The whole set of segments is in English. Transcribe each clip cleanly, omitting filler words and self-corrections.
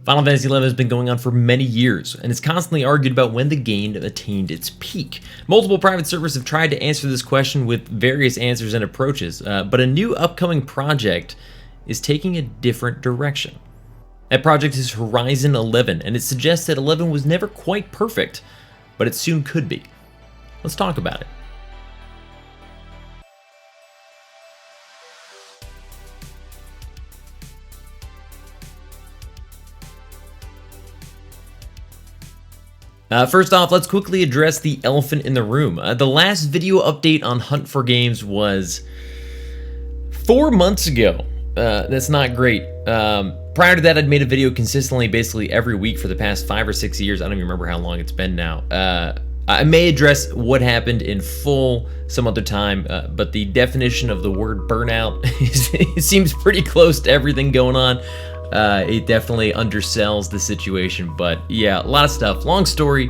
Final Fantasy XI has been going on for many years, and it's constantly argued about when the game attained its peak. Multiple private servers have tried to answer this question with various answers and approaches, but a new upcoming project is taking a different direction. That project is Horizon 11, and it suggests that 11 was never quite perfect, but it soon could be. Let's talk about it. First off, let's quickly address the elephant in the room. The last video update on Hunt for Games was 4 months ago. That's not great. Prior to that, I'd made a video consistently, basically every week for the past 5 or 6 years. I don't even remember how long it's been now. I may address what happened in full some other time, but the definition of the word burnout it seems pretty close to everything going on. It definitely undersells the situation, but yeah, a lot of stuff. Long story,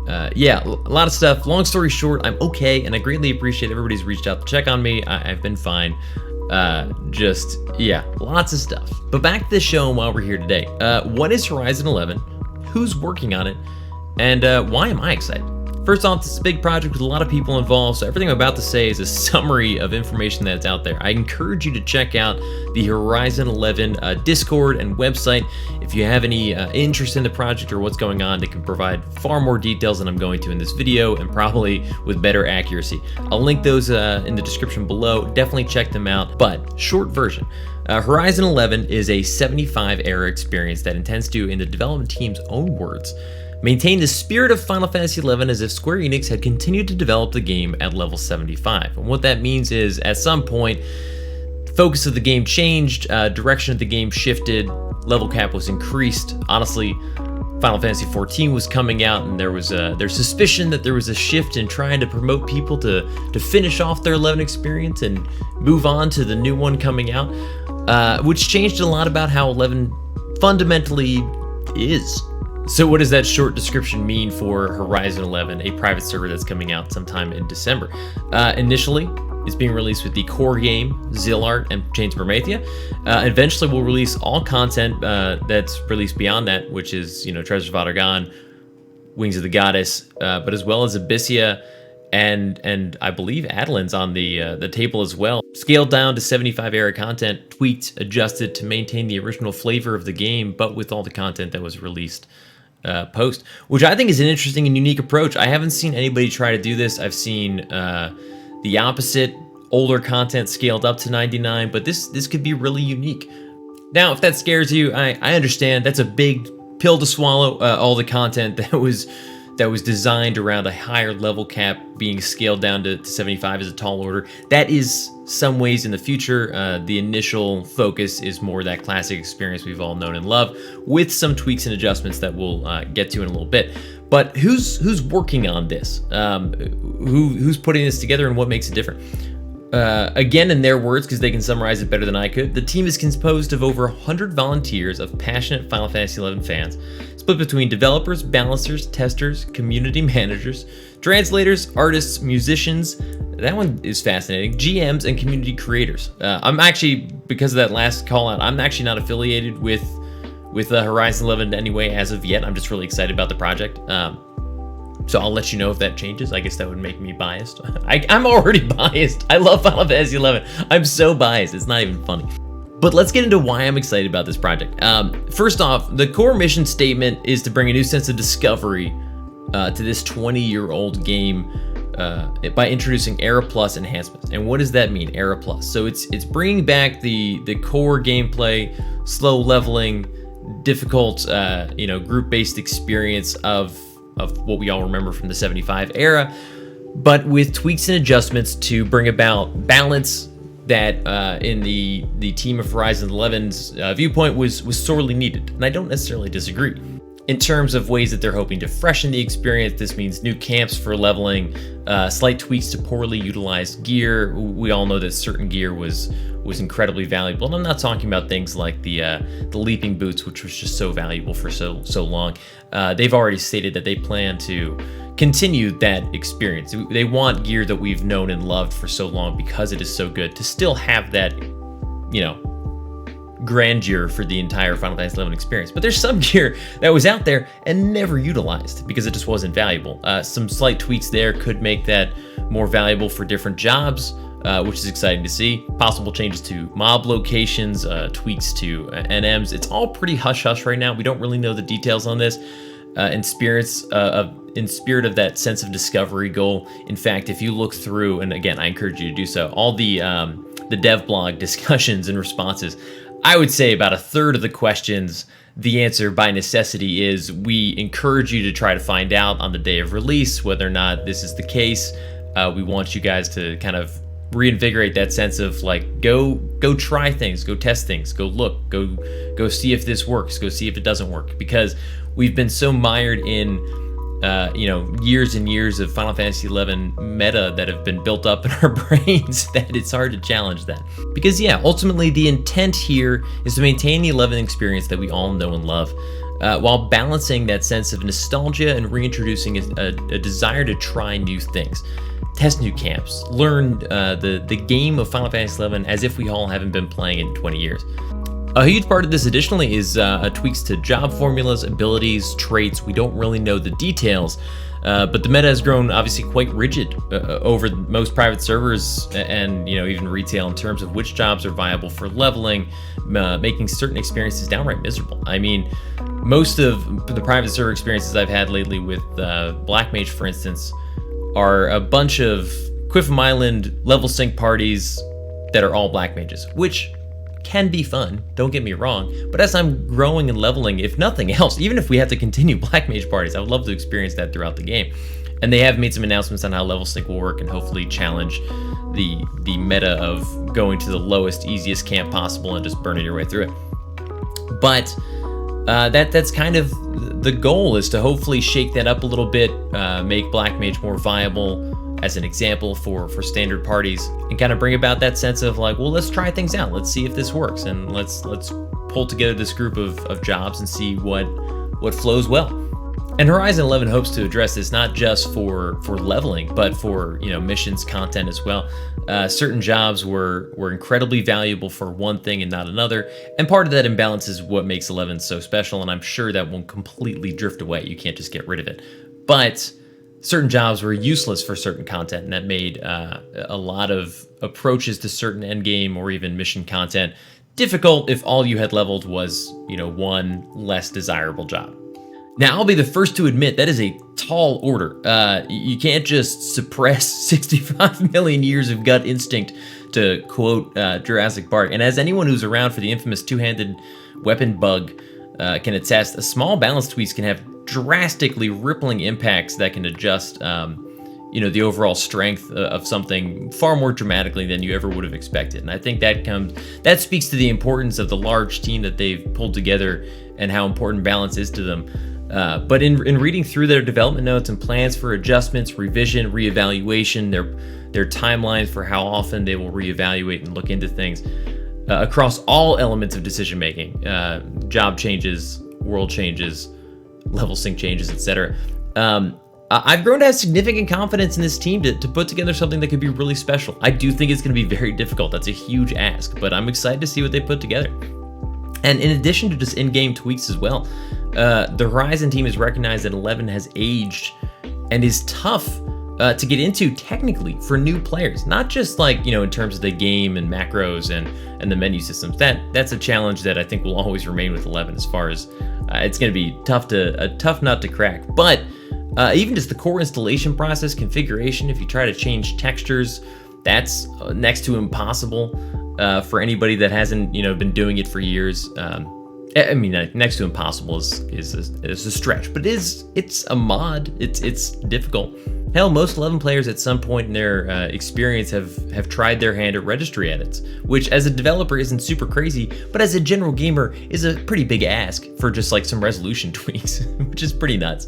Long story short, I'm okay, and I greatly appreciate everybody's reached out to check on me. I've been fine. Lots of stuff. But back to the show and why we're here today. What is Horizon 11? Who's working on it? And why am I excited? First off, this is a big project with a lot of people involved, so everything I'm about to say is a summary of information that's out there. I encourage you to check out the Horizon 11 Discord and website. If you have any interest in the project or what's going on, they can provide far more details than I'm going to in this video, and probably with better accuracy. I'll link those in the description below. Definitely check them out. But short version, Horizon 11 is a 75 era experience that intends to, in the development team's own words, maintain the spirit of Final Fantasy XI as if Square Enix had continued to develop the game at level 75. And what that means is, at some point, the focus of the game changed, direction of the game shifted, level cap was increased. Honestly, Final Fantasy XIV was coming out, and there's suspicion that there was a shift in trying to promote people to finish off their 11 experience and move on to the new one coming out, which changed a lot about how 11 fundamentally is. So what does that short description mean for Horizon 11, a private server that's coming out sometime in December? Initially, it's being released with the core game, Zillart, and Chains of Prometheia. Eventually, we'll release all content that's released beyond that, which is, Treasures of Adargan, Wings of the Goddess, but as well as Abyssia, and I believe Adelin's on the table as well. Scaled down to 75 era content, tweaked, adjusted to maintain the original flavor of the game, but with all the content that was released post, which I think is an interesting and unique approach. I haven't seen anybody try to do this. I've seen the opposite, older content scaled up to 99, but this could be really unique. Now, if that scares you, I understand. That's a big pill to swallow. All the content that was designed around a higher level cap being scaled down to 75 is a tall order. That is some ways in the future. The initial focus is more that classic experience we've all known and loved, with some tweaks and adjustments that we'll get to in a little bit. But who's working on this? Who's putting this together, and what makes it different? Again, in their words, because they can summarize it better than I could, the team is composed of over 100 volunteers of passionate Final Fantasy XI fans, split between developers, balancers, testers, community managers, translators, artists, musicians, that one is fascinating, GMs, and community creators. I'm actually, because of that last call out, I'm actually not affiliated with Horizon 11 anyway as of yet. I'm just really excited about the project. So I'll let you know if that changes. I guess that would make me biased. I'm already biased. I love Final Fantasy XI. I'm so biased, it's not even funny. But let's get into why I'm excited about this project. First off, the core mission statement is to bring a new sense of discovery to this 20-year-old game by introducing Era Plus enhancements. And what does that mean, Era Plus? So it's bringing back the core gameplay, slow leveling, difficult, group-based experience of what we all remember from the 75 era, but with tweaks and adjustments to bring about balance that in the team of Horizon 11's viewpoint was sorely needed. And I don't necessarily disagree. In terms of ways that they're hoping to freshen the experience, this means new camps for leveling, slight tweaks to poorly utilized gear. We all know that certain gear was incredibly valuable, and I'm not talking about things like the leaping boots, which was just so valuable for so long. They've already stated that they plan to continue that experience. They want gear that we've known and loved for so long because it is so good to still have that, grandeur for the entire Final Fantasy XI experience. But there's some gear that was out there and never utilized because it just wasn't valuable. Some slight tweaks there could make that more valuable for different jobs, which is exciting to see. Possible changes to mob locations, tweaks to NMs. It's all pretty hush-hush right now. We don't really know the details on this. In spirit of that sense of discovery goal. In fact, if you look through, and again, I encourage you to do so, all the dev blog discussions and responses, I would say about a third of the questions, the answer by necessity is we encourage you to try to find out on the day of release whether or not this is the case. We want you guys to kind of reinvigorate that sense of like, go try things, go test things, go look, go see if this works, go see if it doesn't work, because we've been so mired in years and years of Final Fantasy XI meta that have been built up in our brains that it's hard to challenge that. Because yeah, ultimately the intent here is to maintain the 11 experience that we all know and love, while balancing that sense of nostalgia and reintroducing a desire to try new things. Test new camps, learn the game of Final Fantasy XI as if we all haven't been playing it in 20 years. A huge part of this additionally is tweaks to job formulas, abilities, traits. We don't really know the details, but the meta has grown obviously quite rigid over most private servers and even retail in terms of which jobs are viable for leveling, making certain experiences downright miserable. I mean, most of the private server experiences I've had lately with Black Mage, for instance, are a bunch of Quiffum Island level sync parties that are all Black Mages, which can be fun, don't get me wrong, but as I'm growing and leveling, if nothing else, even if we have to continue Black Mage parties, I would love to experience that throughout the game. And they have made some announcements on how level sync will work and hopefully challenge the meta of going to the lowest, easiest camp possible and just burning your way through it. But that's kind of the goal, is to hopefully shake that up a little bit, make Black Mage more viable as an example for standard parties, and kind of bring about that sense of like, well, let's try things out, let's see if this works, and let's pull together this group of jobs and see what flows well. And Horizon 11 hopes to address this not just for leveling, but for missions, content as well. Certain jobs were incredibly valuable for one thing and not another, and part of that imbalance is what makes 11 so special, and I'm sure that won't completely drift away. You can't just get rid of it. But certain jobs were useless for certain content, and that made a lot of approaches to certain endgame or even mission content difficult if all you had leveled was one less desirable job. Now, I'll be the first to admit that is a tall order. You can't just suppress 65 million years of gut instinct, to quote Jurassic Park. And as anyone who's around for the infamous two-handed weapon bug can attest, a small balance tweaks can have drastically rippling impacts that can adjust the overall strength of something far more dramatically than you ever would have expected. And I think that speaks to the importance of the large team that they've pulled together and how important balance is to them. But in reading through their development notes and plans for adjustments, revision, reevaluation, their timelines for how often they will reevaluate and look into things across all elements of decision making, job changes, world changes, level sync changes, etc. I've grown to have significant confidence in this team to put together something that could be really special. I do think it's going to be very difficult. That's a huge ask, but I'm excited to see what they put together. And in addition to just in-game tweaks as well, the Ryzen team has recognized that 11 has aged and is tough to get into technically for new players. Not just like, in terms of the game and macros and the menu systems. That's a challenge that I think will always remain with 11, as far as it's going to be a tough nut to crack. But even just the core installation process, configuration, if you try to change textures, that's next to impossible for anybody that hasn't been doing it for years. I mean, next to impossible is a stretch, but it's a mod. It's difficult. Hell, most 11 players at some point in their experience have tried their hand at registry edits, which as a developer isn't super crazy, but as a general gamer is a pretty big ask for just like some resolution tweaks, which is pretty nuts.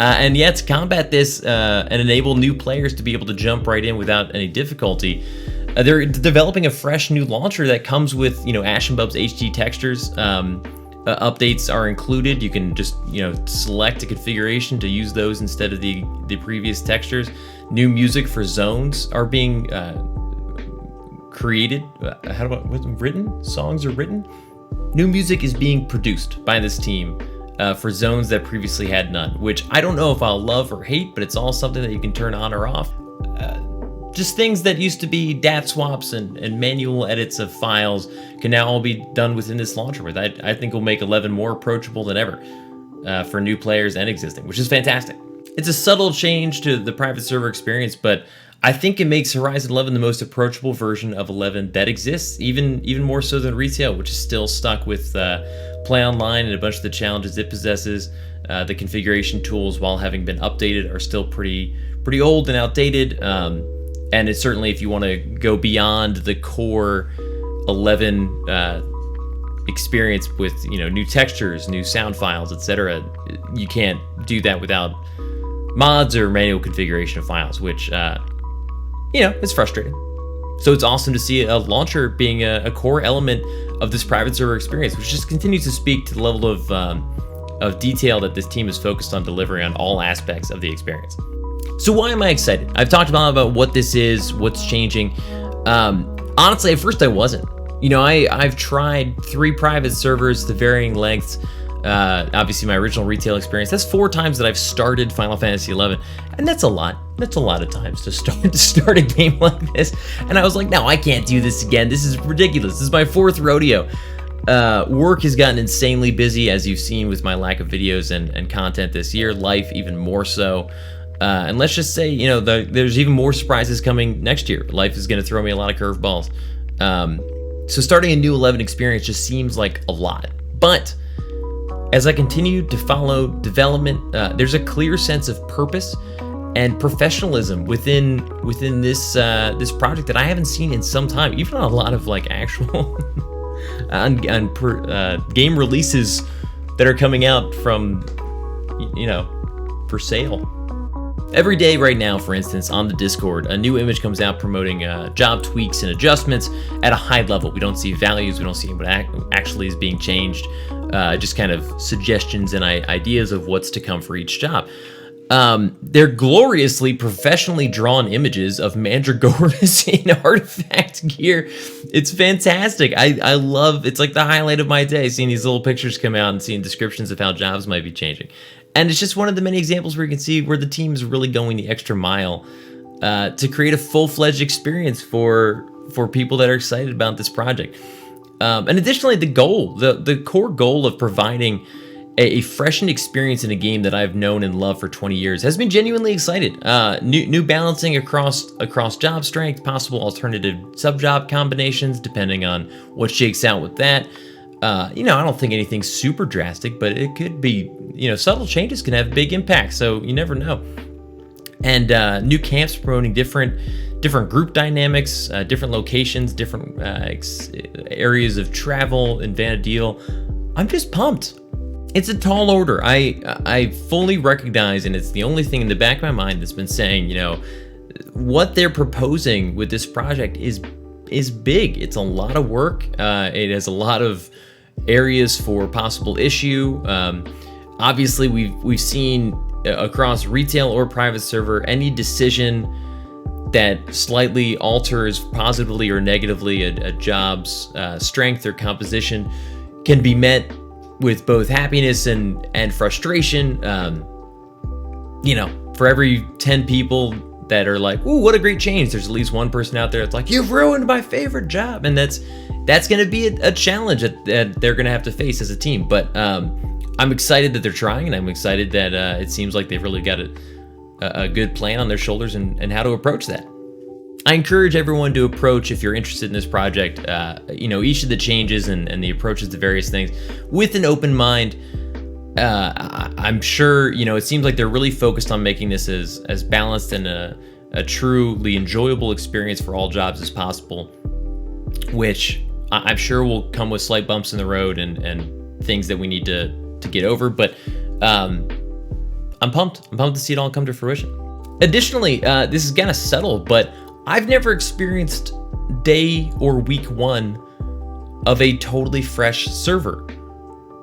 And yet to combat this and enable new players to be able to jump right in without any difficulty, they're developing a fresh new launcher that comes with Ashenbub's HD textures. Updates are included. You can just select a configuration to use those instead of the previous textures. New music for zones are being created. Written? Songs are written. New music is being produced by this team for zones that previously had none, which I don't know if I'll love or hate, but it's all something that you can turn on or off. Just things that used to be DAT swaps and manual edits of files can now all be done within this launcher. I think will make 11 more approachable than ever for new players and existing, which is fantastic. It's a subtle change to the private server experience, but I think it makes Horizon 11 the most approachable version of 11 that exists, even more so than retail, which is still stuck with play online and a bunch of the challenges it possesses. The configuration tools, while having been updated, are still pretty old and outdated. And it's certainly, if you want to go beyond the core 11 experience with new textures, new sound files, etc., you can't do that without mods or manual configuration of files, which it's frustrating. So it's awesome to see a launcher being a core element of this private server experience, which just continues to speak to the level of detail that this team is focused on delivering on all aspects of the experience. So why am I excited? I've talked about what this is, what's changing. Honestly, at first I wasn't. I've tried 3 private servers to varying lengths. Obviously, my original retail experience, that's 4 times that I've started Final Fantasy XI, and that's a lot. That's a lot of times to start a game like this. And I was like, no, I can't do this again. This is ridiculous. This is my 4th rodeo. Work has gotten insanely busy, as you've seen with my lack of videos and content this year. Life even more so. And let's just say, there's even more surprises coming next year. Life is going to throw me a lot of curveballs. So starting a new 11 experience just seems like a lot. But as I continue to follow development, there's a clear sense of purpose and professionalism within this project that I haven't seen in some time. Even on a lot of actual game releases that are coming out from for sale. Every day right now, for instance, on the Discord, a new image comes out promoting job tweaks and adjustments at a high level. We don't see values, we don't see what actually is being changed, just kind of suggestions and ideas of what's to come for each job. They're gloriously professionally drawn images of mandragoras in artifact gear. It's fantastic. I love, it's like the highlight of my day, seeing these little pictures come out and seeing descriptions of how jobs might be changing. And it's just one of the many examples where you can see where the team is really going the extra mile to create a full-fledged experience for people that are excited about this project. And additionally, the core goal of providing a freshened experience in a game that I've known and loved for 20 years has been genuinely excited. New balancing across job strength, possible alternative sub-job combinations depending on what shakes out with that. I don't think anything super drastic, but it could be, subtle changes can have big impact, so you never know. And new camps promoting different group dynamics, different locations, different areas of travel in Vanadil. I'm just pumped. It's a tall order. I fully recognize, and it's the only thing in the back of my mind that's been saying, what they're proposing with this project is big. It's a lot of work. It has a lot of areas for possible issue. Obviously, we've seen across retail or private server, any decision that slightly alters positively or negatively a job's strength or composition can be met with both happiness and frustration. For every 10 people that are like, ooh, what a great change, there's at least one person out there that's like, you've ruined my favorite job. And that's going to be a challenge that they're going to have to face as a team. But I'm excited that they're trying, and I'm excited that it seems like they've really got a good plan on their shoulders and how to approach that. I encourage everyone to approach, if you're interested in this project, each of the changes and the approaches to various things with an open mind. I'm sure, it seems like they're really focused on making this as balanced and a truly enjoyable experience for all jobs as possible, which I'm sure will come with slight bumps in the road and things that we need to get over. But I'm pumped. I'm pumped to see it all come to fruition. Additionally, this is kind of subtle, but I've never experienced day or week 1 of a totally fresh server.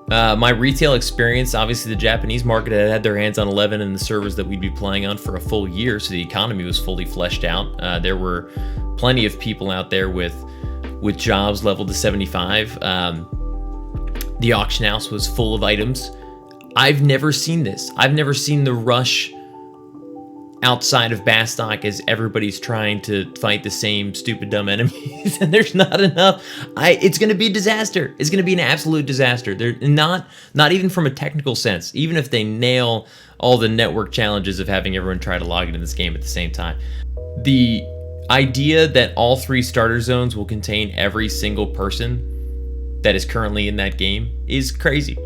My retail experience, obviously the Japanese market had their hands on 11 and the servers that we'd be playing on for a full year, so the economy was fully fleshed out. There were plenty of people out there with jobs leveled to 75. The auction house was full of items. I've never seen this. I've never seen the rush outside of Bastock as everybody's trying to fight the same stupid dumb enemies and there's not enough. It's gonna be a disaster. It's gonna be an absolute disaster. They're not even from a technical sense, even if they nail all the network challenges of having everyone try to log into this game at the same time. The idea that all 3 starter zones will contain every single person that is currently in that game is crazy.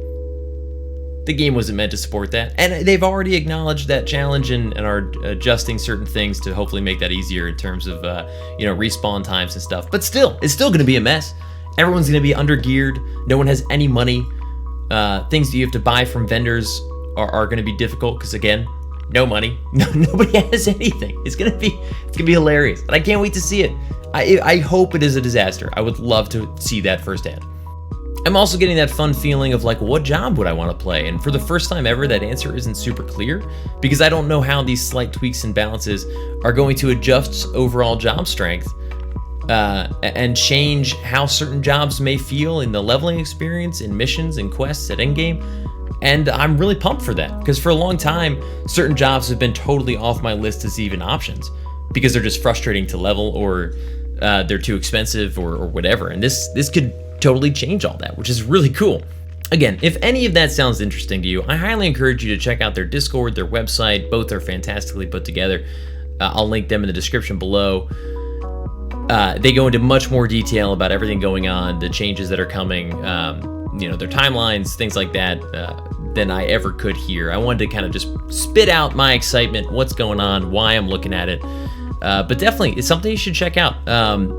The game wasn't meant to support that, and they've already acknowledged that challenge and are adjusting certain things to hopefully make that easier in terms of respawn times and stuff. But still, it's still going to be a mess. Everyone's going to be under geared. No one has any money. Things that you have to buy from vendors are going to be difficult because, again, no money. Nobody has anything. It's gonna be hilarious, and I can't wait to see it. I hope it is a disaster. I would love to see that firsthand. I'm also getting that fun feeling of like, what job would I want to play? And for the first time ever, that answer isn't super clear because I don't know how these slight tweaks and balances are going to adjust overall job strength and change how certain jobs may feel in the leveling experience, in missions and quests at endgame. And I'm really pumped for that because for a long time, certain jobs have been totally off my list as even options because they're just frustrating to level or they're too expensive or whatever. And this could totally change all that, which is really cool. Again, if any of that sounds interesting to you, I highly encourage you to check out their Discord, their website. Both are fantastically put together. I'll link them in the description below. They go into much more detail about everything going on, the changes that are coming, their timelines, things like that, than I ever could here. I wanted to kind of just spit out my excitement, what's going on, why I'm looking at it. But definitely, it's something you should check out.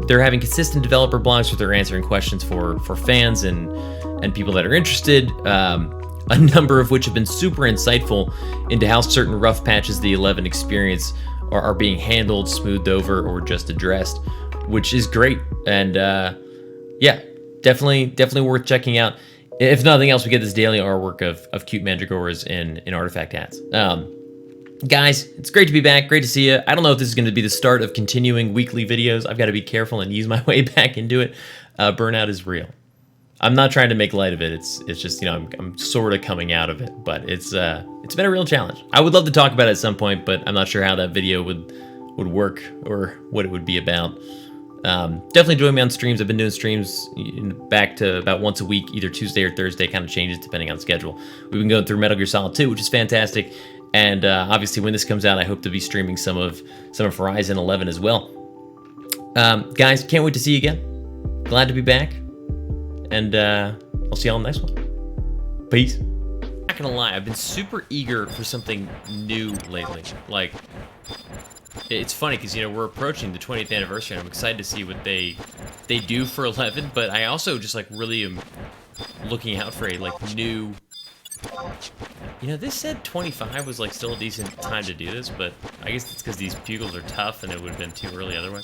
They're having consistent developer blogs where they're answering questions for fans and people that are interested, a number of which have been super insightful into how certain rough patches of the 11 experience are being handled, smoothed over, or just addressed, which is great. And yeah, definitely worth checking out. If nothing else, we get this daily artwork of cute mandragoras in artifact hats. Guys, it's great to be back. Great to see you. I don't know if this is going to be the start of continuing weekly videos. I've got to be careful and ease my way back into it. Burnout is real. I'm not trying to make light of it. It's just, I'm sort of coming out of it, but it's been a real challenge. I would love to talk about it at some point, but I'm not sure how that video would work or what it would be about. Definitely join me on streams. I've been doing streams back to about once a week, either Tuesday or Thursday, kind of changes depending on schedule. We've been going through Metal Gear Solid 2, which is fantastic. And obviously, when this comes out, I hope to be streaming some of Ryzen 11 as well. Guys, can't wait to see you again. Glad to be back, and I'll see y'all in the next one. Peace. Not gonna lie, I've been super eager for something new lately. Like, it's funny because we're approaching the 20th anniversary, and I'm excited to see what they do for 11. But I also just really am looking out for a new. This said 25 was still a decent time to do this, but I guess it's because these bugles are tough and it would have been too early otherwise.